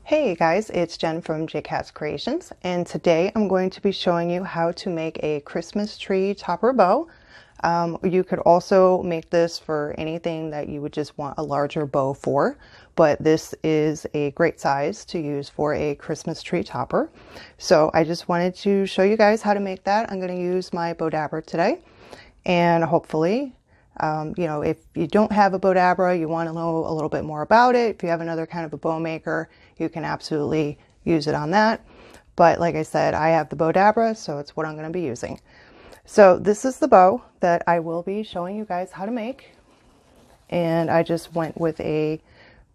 Hey guys, it's Jen from JCats Creations, and today I'm going to be showing you how to make a Christmas tree topper bow. You could also make this for anything that you would just want a larger bow for, but this is a great size to use for a Christmas tree topper. So I just wanted to show you guys how to make that. I'm going to use my Bowdabra today, and hopefully if you don't have a Bowdabra, you want to know a little bit more about it. If you have another kind of a bow maker, you can absolutely use it on that. But like I said, I have the Bowdabra, so it's what I'm going to be using. So this is the bow that I will be showing you guys how to make. And I just went with a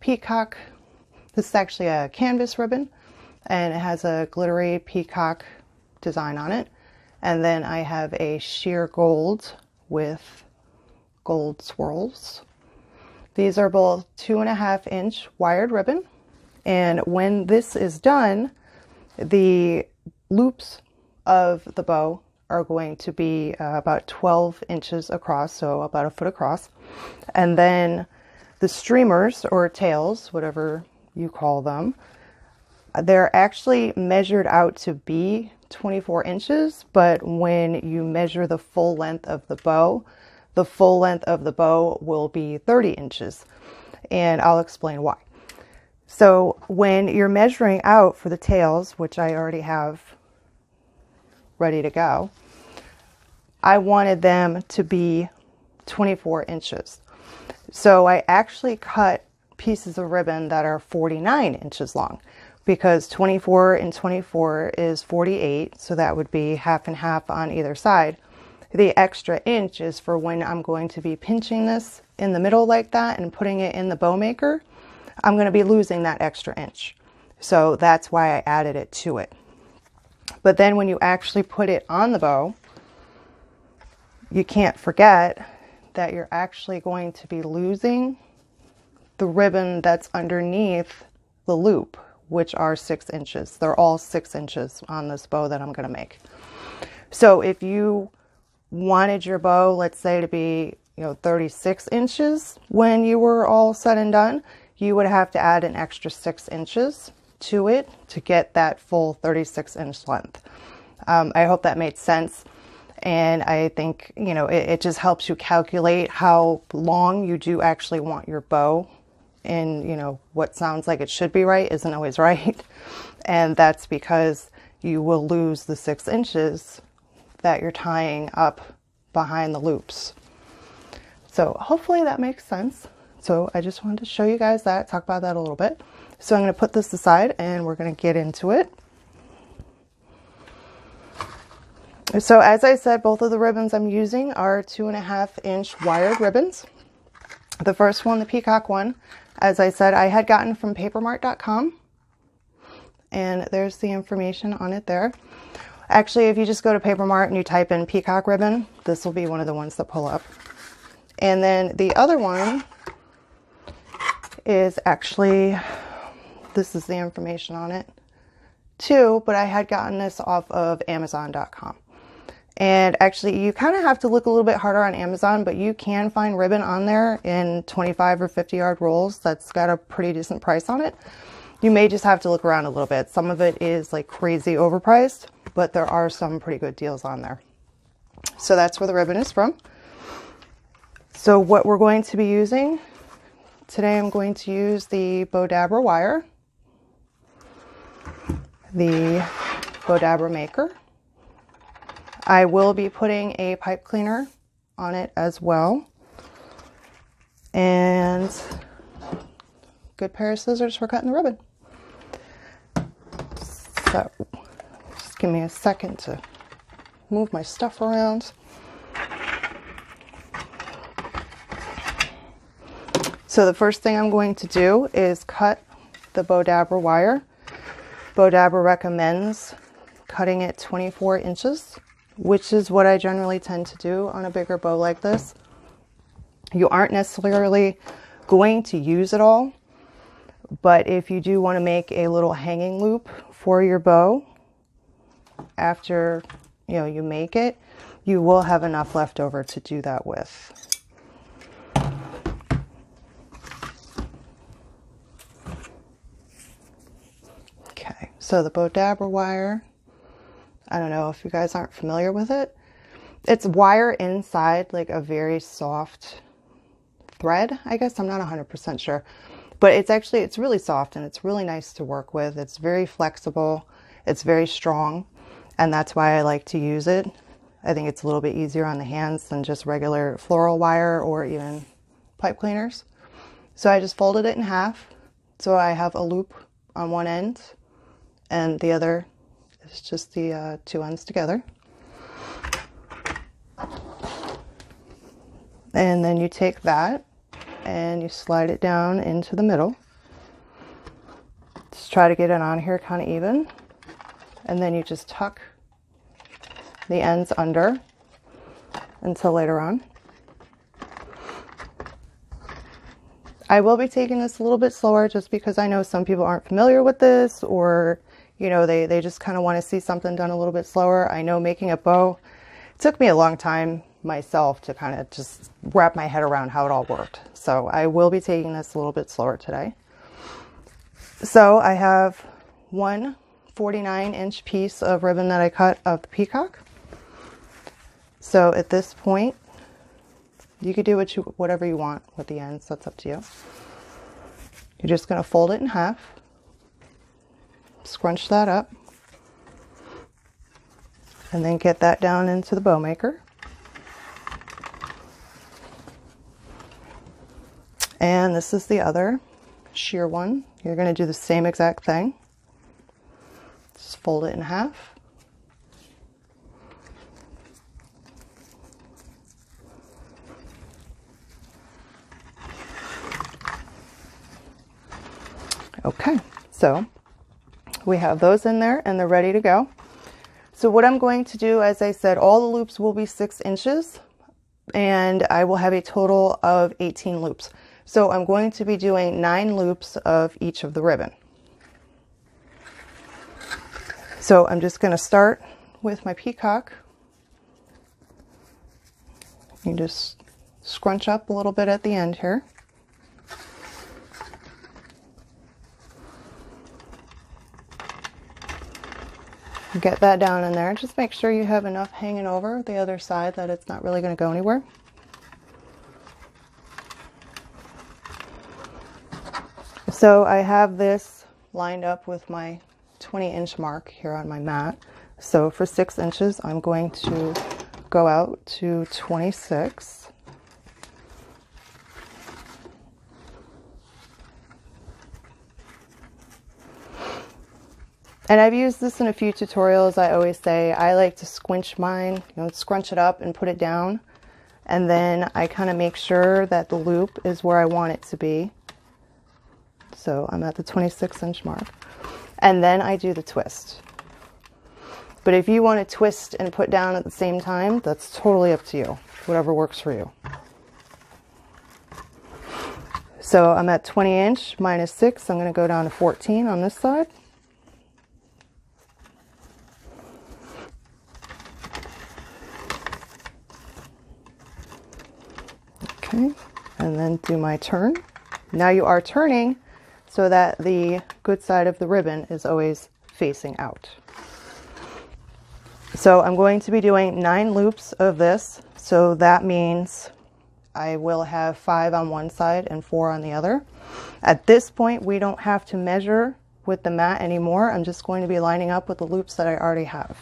peacock. This is actually a canvas ribbon, and it has a glittery peacock design on it. And then I have a sheer gold with gold swirls. These are both 2.5-inch wired ribbon, and when this is done, the loops of the bow are going to be about 12 inches across, so about a foot across, and then the streamers or tails, whatever you call them, they're actually measured out to be 24 inches, but when you measure the full length of the bow, the full length of the bow will be 30 inches, and I'll explain why. So when you're measuring out for the tails, which I already have ready to go, I wanted them to be 24 inches. So I actually cut pieces of ribbon that are 49 inches long, because 24 and 24 is 48, so that would be half and half on either side. The extra inch is for when I'm going to be pinching this in the middle like that and putting it in the bow maker. I'm going to be losing that extra inch. So that's why I added it to it. But then when you actually put it on the bow, you can't forget that you're actually going to be losing the ribbon that's underneath the loop, which are 6 inches. They're all 6 inches on this bow that I'm going to make. So if you wanted your bow, let's say, to be 36 inches when you were all said and done, you would have to add an extra 6 inches to it to get that full 36-inch length. I hope that made sense, and I think it just helps you calculate how long you do actually want your bow, and what sounds like it should be right isn't always right, and that's because you will lose the 6 inches that you're tying up behind the loops. So hopefully that makes sense. So I just wanted to show you guys that, talk about that a little bit. So I'm going to put this aside and we're going to get into it. So as I said, both of the ribbons I'm using are 2.5-inch wired ribbons. The first one, the peacock one, as I said, I had gotten from papermart.com, and there's the information on it there. Actually, if you just go to Papermart and you type in peacock ribbon, this will be one of the ones that pull up. And then the other one is actually, this is the information on it too, but I had gotten this off of Amazon.com. And actually, you kind of have to look a little bit harder on Amazon, but you can find ribbon on there in 25 or 50 yard rolls that's got a pretty decent price on it. You may just have to look around a little bit. Some of it is like crazy overpriced, but there are some pretty good deals on there. So that's where the ribbon is from. So what we're going to be using today, I'm going to use the Bowdabra wire, the Bowdabra maker. I will be putting a pipe cleaner on it as well, and a good pair of scissors for cutting the ribbon. So just give me a second to move my stuff around. So the first thing I'm going to do is cut the Bowdabra wire. Bowdabra recommends cutting it 24 inches, which is what I generally tend to do on a bigger bow like this. You aren't necessarily going to use it all, but if you do want to make a little hanging loop for your bow after you make it, you will have enough left over to do that with. So the Bowdabra wire, I don't know if you guys aren't familiar with it. It's wire inside like a very soft thread, I guess. I'm not 100% sure. But it's really soft and it's really nice to work with. It's very flexible. It's very strong. And that's why I like to use it. I think it's a little bit easier on the hands than just regular floral wire or even pipe cleaners. So I just folded it in half. So I have a loop on one end and the other is just the two ends together. And then you take that and you slide it down into the middle. Just try to get it on here kind of even. And then you just tuck the ends under until later on. I will be taking this a little bit slower just because I know some people aren't familiar with this, or you know, they just kind of want to see something done a little bit slower. I know making a bow, it took me a long time myself to kind of just wrap my head around how it all worked. So I will be taking this a little bit slower today. So I have one 49-inch piece of ribbon that I cut of the peacock. So at this point, you could do whatever you want with the ends. That's up to you. You're just going to fold it in half, scrunch that up, and then get that down into the bow maker. And this is the other sheer one. You're going to do the same exact thing. Just fold it in half. Okay, so we have those in there and they're ready to go. So what I'm going to do, as I said, all the loops will be 6 inches and I will have a total of 18 loops. So I'm going to be doing 9 loops of each of the ribbon. So I'm just going to start with my peacock. You just scrunch up a little bit at the end here. Get that down in there. Just make sure you have enough hanging over the other side that it's not really going to go anywhere. So I have this lined up with my 20-inch mark here on my mat. So for 6 inches, I'm going to go out to 26. And I've used this in a few tutorials. I always say I like to squinch mine, scrunch it up and put it down. And then I kind of make sure that the loop is where I want it to be. So I'm at the 26-inch mark. And then I do the twist. But if you want to twist and put down at the same time, that's totally up to you. Whatever works for you. So I'm at 20-inch minus 6. I'm going to go down to 14 on this side. Okay, and then do my turn. Now you are turning so that the good side of the ribbon is always facing out. So I'm going to be doing 9 loops of this. So that means I will have 5 on one side and 4 on the other. At this point, we don't have to measure with the mat anymore. I'm just going to be lining up with the loops that I already have.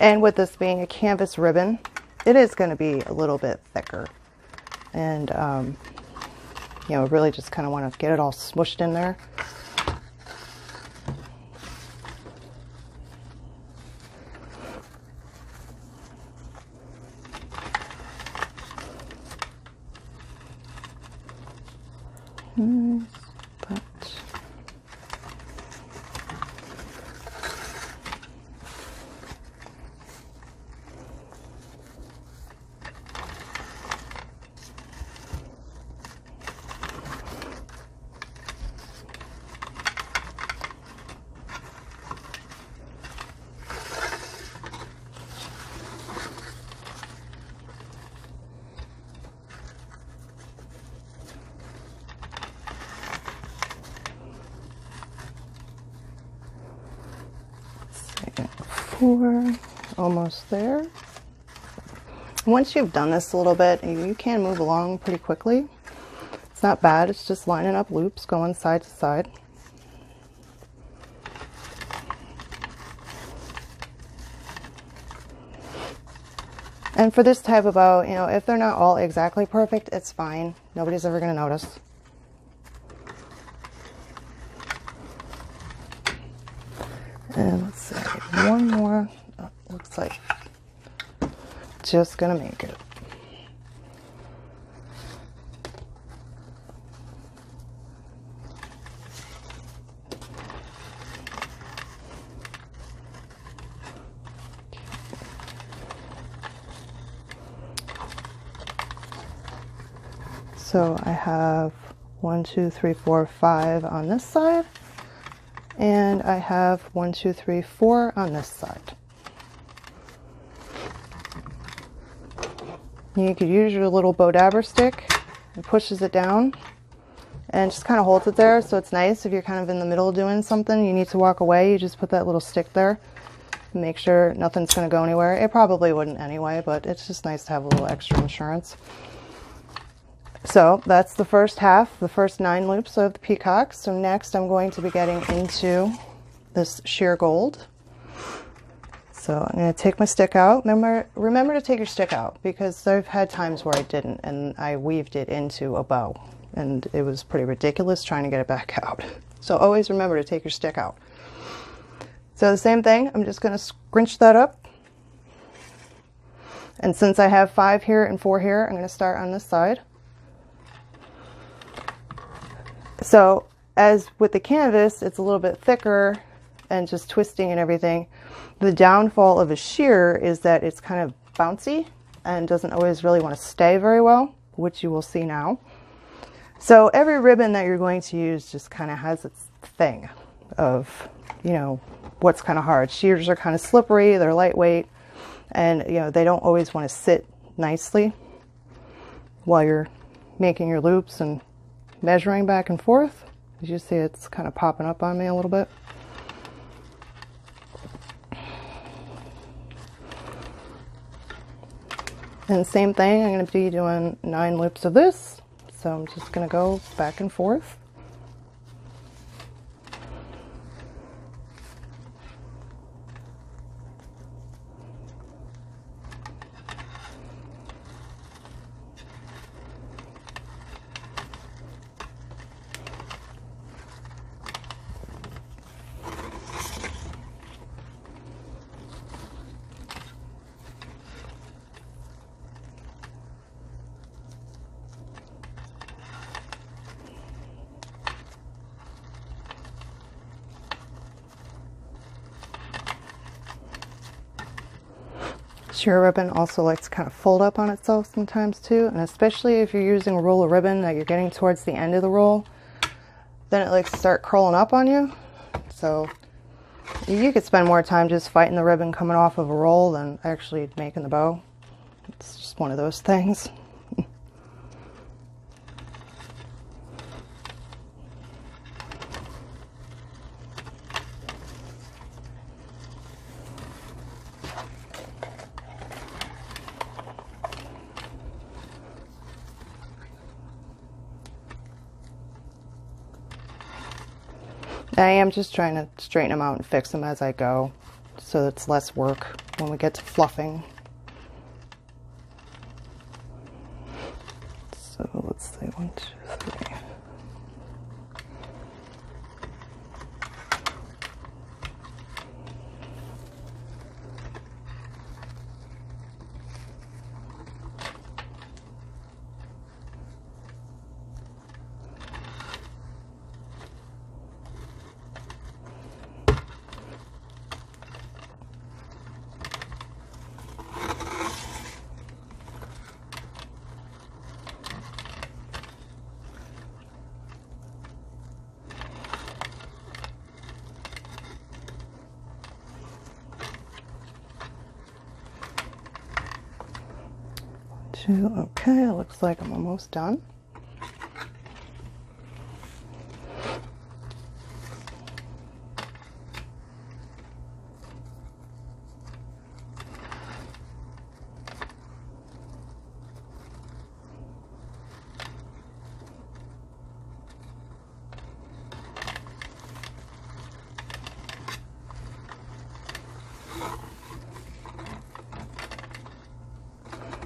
And with this being a canvas ribbon, it is going to be a little bit thicker. And, you know, really just kind of want to get it all smushed in there. We're almost there. Once you've done this a little bit, you can move along pretty quickly. It's not bad. It's just lining up loops, going side to side. And for this type of bow, you know, if they're not all exactly perfect, it's fine. Nobody's ever going to notice. And let's see, one more. Oh, looks like just going to make it. So I have 1, 2, 3, 4, 5 on this side, and I have 1, 2, 3, 4 on this side. You could use your little Bowdabra stick. It pushes it down and just kind of holds it there, so it's nice if you're kind of in the middle doing something, you need to walk away, you just put that little stick there and make sure nothing's going to go anywhere. It probably wouldn't anyway, but it's just nice to have a little extra insurance. So that's the first half, the first 9 loops of the peacock. So next I'm going to be getting into this sheer gold. So I'm going to take my stick out. Remember to take your stick out, because I've had times where I didn't and I weaved it into a bow and it was pretty ridiculous trying to get it back out. So always remember to take your stick out. So the same thing, I'm just going to scrunch that up. And since I have 5 here and 4 here, I'm going to start on this side. So as with the canvas, it's a little bit thicker and just twisting and everything. The downfall of a sheer is that it's kind of bouncy and doesn't always really want to stay very well, which you will see now. So every ribbon that you're going to use just kind of has its thing of, you know, what's kind of hard. Shears are kind of slippery, they're lightweight, and you know, they don't always want to sit nicely while you're making your loops and measuring back and forth. As you see, it's kind of popping up on me a little bit. And same thing, I'm going to be doing 9 loops of this. So I'm just going to go back and forth. Sheer ribbon also likes to kind of fold up on itself sometimes too, and especially if you're using a roll of ribbon that you're getting towards the end of the roll, then it likes to start curling up on you. So you could spend more time just fighting the ribbon coming off of a roll than actually making the bow. It's just one of those things. I am just trying to straighten them out and fix them as I go, so it's less work when we get to fluffing. So let's see, 1, 2, 3. Okay, it looks like I'm almost done.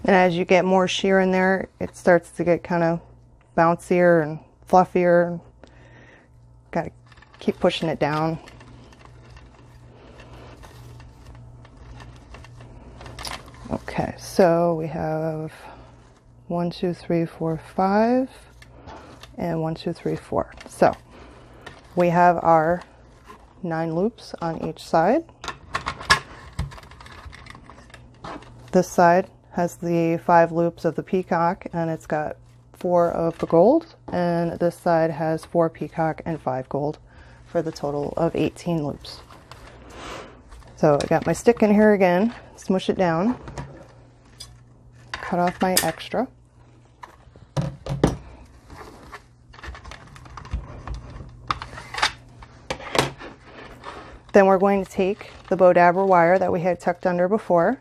And as you get more sheer in there, it starts to get kind of bouncier and fluffier. Gotta keep pushing it down. Okay, so we have 1, 2, 3, 4, 5, and 1, 2, 3, 4. So we have our 9 loops on each side. This side has the 5 loops of the peacock, and it's got 4 of the gold, and this side has 4 peacock and 5 gold for the total of 18 loops. So I got my stick in here again, smush it down, cut off my extra. Then we're going to take the Bowdabra wire that we had tucked under before.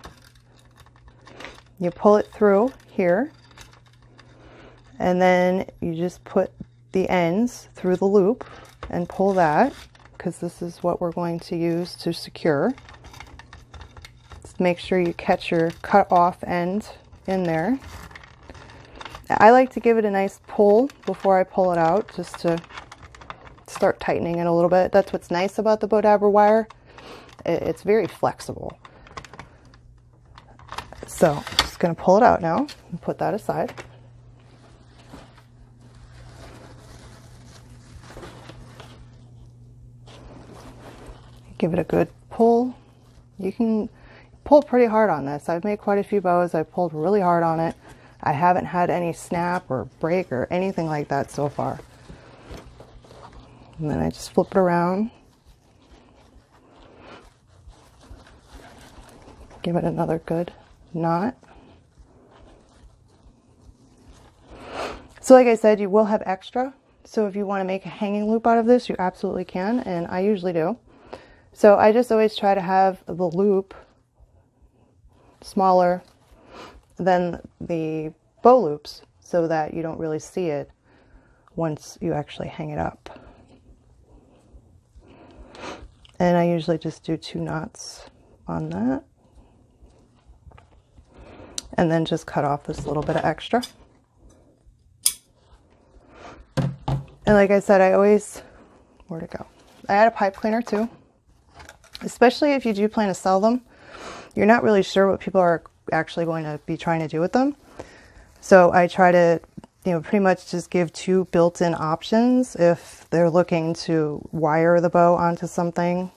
You pull it through here, and then you just put the ends through the loop and pull that, because this is what we're going to use to secure. Just make sure you catch your cut off end in there. I like to give it a nice pull before I pull it out, just to start tightening it a little bit. That's what's nice about the Bowdabra wire. It's very flexible. So I'm just going to pull it out now and put that aside. Give it a good pull. You can pull pretty hard on this. I've made quite a few bows. I've pulled really hard on it. I haven't had any snap or break or anything like that so far. And then I just flip it around. Give it another good knot. So like I said, you will have extra. So if you want to make a hanging loop out of this, you absolutely can, and I usually do. So I just always try to have the loop smaller than the bow loops so that you don't really see it once you actually hang it up. And I usually just do 2 knots on that. And then just cut off this little bit of extra. And like I said, I always, where'd it go? I add a pipe cleaner too. Especially if you do plan to sell them. You're not really sure what people are actually going to be trying to do with them. So I try to, pretty much just give 2 built-in options. If they're looking to wire the bow onto something,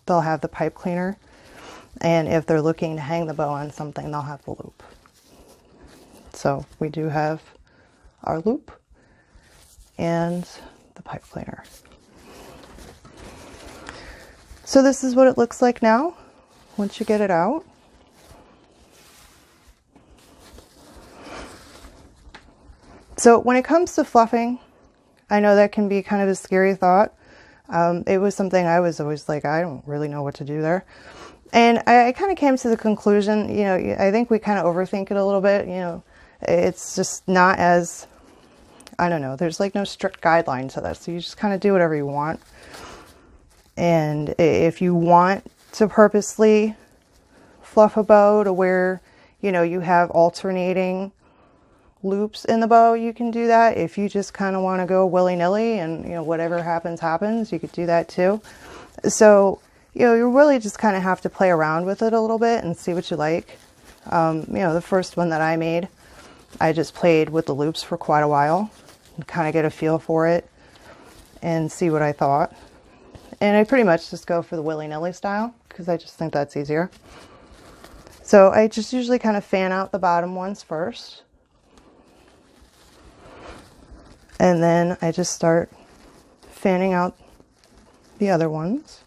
they'll have the pipe cleaner. And if they're looking to hang the bow on something, they'll have the loop. So we do have our loop and the pipe cleaner. So this is what it looks like now once you get it out. So when it comes to fluffing, I know that can be kind of a scary thought. It was something I was always like, I don't really know what to do there. And I kind of came to the conclusion, I think we kind of overthink it a little bit. It's just not as, I don't know, there's like no strict guideline to this. So you just kind of do whatever you want. And if you want to purposely fluff a bow to where, you have alternating loops in the bow, you can do that. If you just kind of want to go willy-nilly and, whatever happens, happens, you could do that too. So, you really just kind of have to play around with it a little bit and see what you like. The first one that I made, I just played with the loops for quite a while and kind of get a feel for it and see what I thought. And I pretty much just go for the willy-nilly style because I just think that's easier. So I just usually kind of fan out the bottom ones first. And then I just start fanning out the other ones.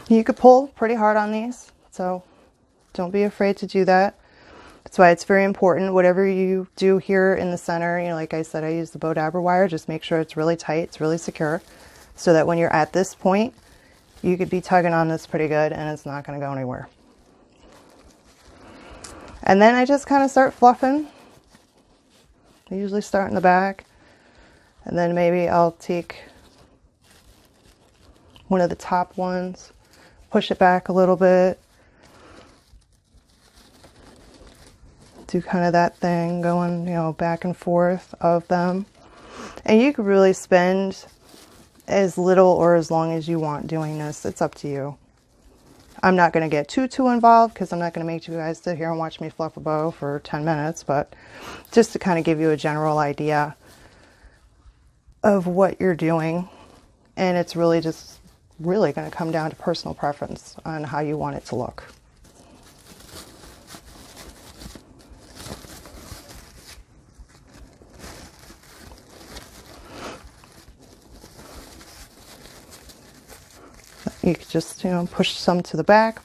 You could pull pretty hard on these, so don't be afraid to do that. That's why it's very important, whatever you do here in the center, like I said, I use the Bowdabra wire, just make sure it's really tight, it's really secure, so that when you're at this point, you could be tugging on this pretty good and it's not going to go anywhere. And then I just kind of start fluffing. I usually start in the back, and then maybe I'll take one of the top ones, push it back a little bit, do kind of that thing going, you know, back and forth of them. And you could really spend as little or as long as you want doing this. It's up to you. I'm not going to get too involved because I'm not going to make you guys sit here and watch me fluff a bow for 10 minutes, but just to kind of give you a general idea of what you're doing. And it's really just really going to come down to personal preference on how you want it to look. You could just, you know, push some to the back,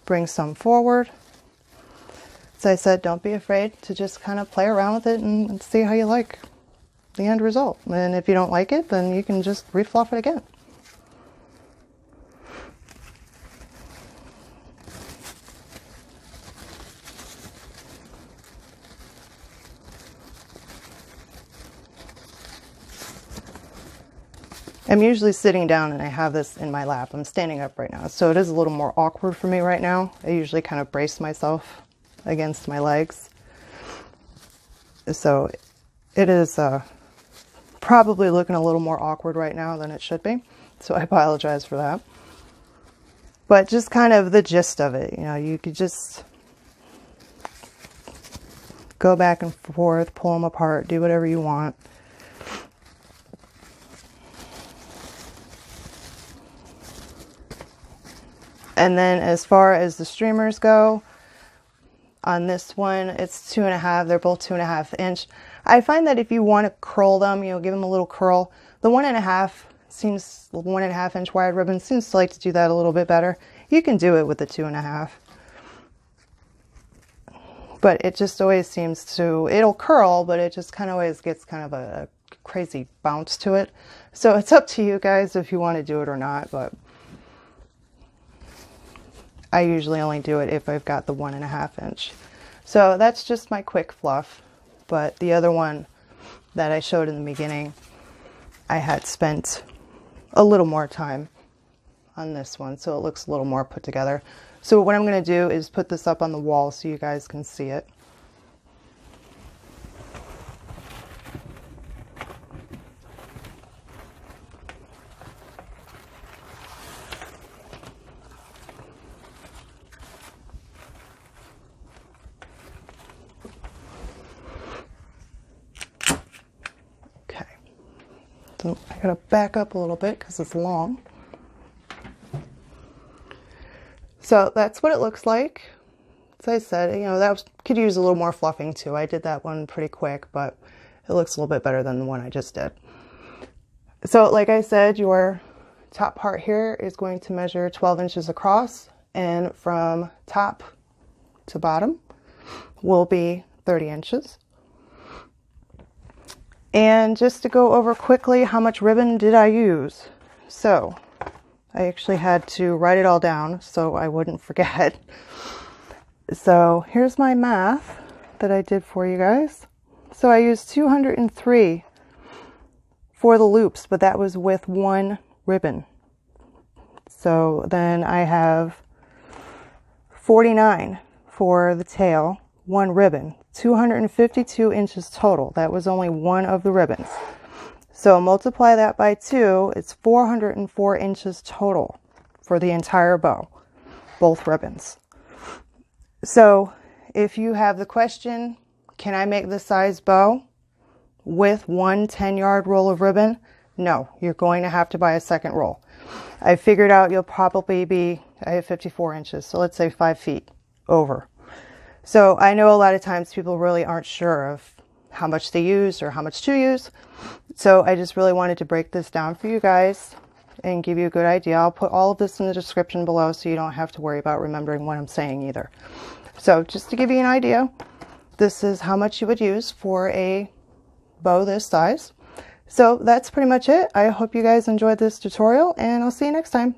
bring some forward. As I said, don't be afraid to just kind of play around with it and see how you like the end result. And if you don't like it, then you can just refluff it again. I'm usually sitting down and I have this in my lap. I'm standing up right now, so it is a little more awkward for me right now. I usually kind of brace myself against my legs. So it is probably looking a little more awkward right now than it should be. So I apologize for that. But just kind of the gist of it, you know, you could just go back and forth, pull them apart, do whatever you want. And then as far as the streamers go, on this one, it's 2.5. They're both 2.5 inch. I find that if you want to curl them, you know, give them a little curl, the 1.5 inch wide ribbon seems to like to do that a little bit better. You can do it with the 2.5. But it just always seems to, it'll curl, but it just kind of always gets kind of a crazy bounce to it. So it's up to you guys if you want to do it or not, but I usually only do it if I've got the 1.5 inch. So that's just my quick fluff. But the other one that I showed in the beginning, I had spent a little more time on this one, so it looks a little more put together. So what I'm going to do is put this up on the wall so you guys can see it. So I gotta back up a little bit because it's long. So that's what it looks like. As I said, you know, could use a little more fluffing too. I did that one pretty quick, but it looks a little bit better than the one I just did. So like I said, your top part here is going to measure 12 inches across, and from top to bottom will be 30 inches. And just to go over quickly, how much ribbon did I use? So I actually had to write it all down so I wouldn't forget. So here's my math that I did for you guys. So I used 203 for the loops, but that was with one ribbon. So then I have 49 for the tail, one ribbon. 252 inches total. That was only one of the ribbons. So multiply that by 2, it's 404 inches total for the entire bow, both ribbons. So if you have the question, can I make this size bow with one 10-yard roll of ribbon? No, you're going to have to buy a second roll. I figured out you'll probably be, I have 54 inches, so let's say 5 feet over. So I know a lot of times people really aren't sure of how much they use or how much to use. So I just really wanted to break this down for you guys and give you a good idea. I'll put all of this in the description below so you don't have to worry about remembering what I'm saying either. So just to give you an idea, this is how much you would use for a bow this size. So that's pretty much it. I hope you guys enjoyed this tutorial, and I'll see you next time.